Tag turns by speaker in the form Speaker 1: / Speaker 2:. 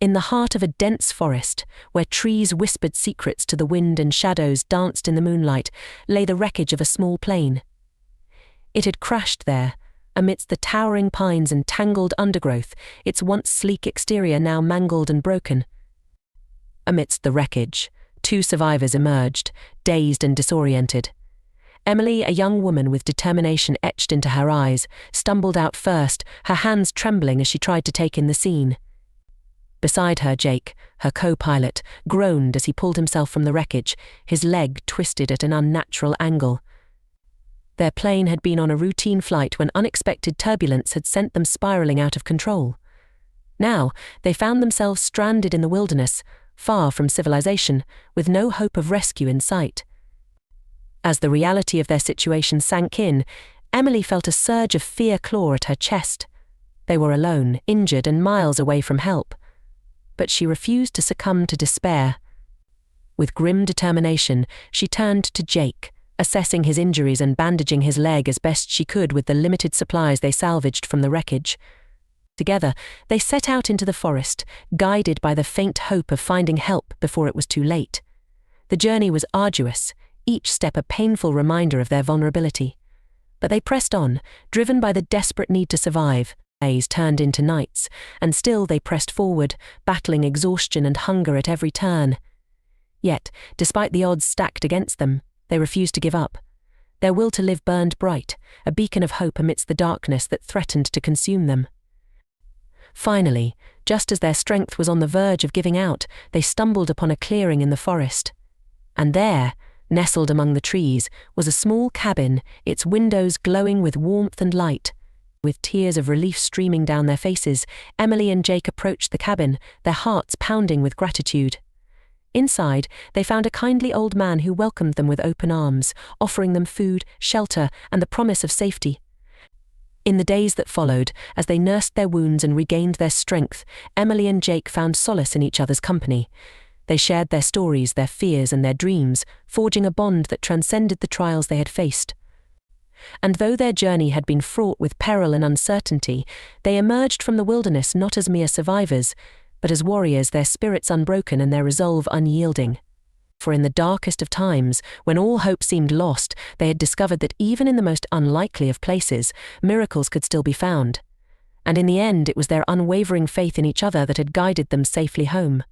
Speaker 1: In the heart of a dense forest, where trees whispered secrets to the wind and shadows danced in the moonlight, lay the wreckage of a small plane. It had crashed there, amidst the towering pines and tangled undergrowth, its once sleek exterior now mangled and broken. Amidst the wreckage, 2 survivors emerged, dazed and disoriented. Emily, a young woman with determination etched into her eyes, stumbled out first, her hands trembling as she tried to take in the scene. Beside her, Jake, her co-pilot, groaned as he pulled himself from the wreckage, his leg twisted at an unnatural angle. Their plane had been on a routine flight when unexpected turbulence had sent them spiraling out of control. Now, they found themselves stranded in the wilderness, far from civilization, with no hope of rescue in sight. As the reality of their situation sank in, Emily felt a surge of fear claw at her chest. They were alone, injured and miles away from help. But she refused to succumb to despair. With grim determination, she turned to Jake, assessing his injuries and bandaging his leg as best she could with the limited supplies they salvaged from the wreckage. Together, they set out into the forest, guided by the faint hope of finding help before it was too late. The journey was arduous, each step a painful reminder of their vulnerability. But they pressed on, driven by the desperate need to survive. Days turned into nights, and still they pressed forward, battling exhaustion and hunger at every turn. Yet, despite the odds stacked against them, they refused to give up. Their will to live burned bright, a beacon of hope amidst the darkness that threatened to consume them. Finally, just as their strength was on the verge of giving out, they stumbled upon a clearing in the forest. And there, nestled among the trees, was a small cabin, its windows glowing with warmth and light. With tears of relief streaming down their faces, Emily and Jake approached the cabin, their hearts pounding with gratitude. Inside, they found a kindly old man who welcomed them with open arms, offering them food, shelter, and the promise of safety. In the days that followed, as they nursed their wounds and regained their strength, Emily and Jake found solace in each other's company. They shared their stories, their fears, and their dreams, forging a bond that transcended the trials they had faced. And though their journey had been fraught with peril and uncertainty, they emerged from the wilderness not as mere survivors, but as warriors, their spirits unbroken and their resolve unyielding. For in the darkest of times, when all hope seemed lost, they had discovered that even in the most unlikely of places, miracles could still be found. And in the end, it was their unwavering faith in each other that had guided them safely home.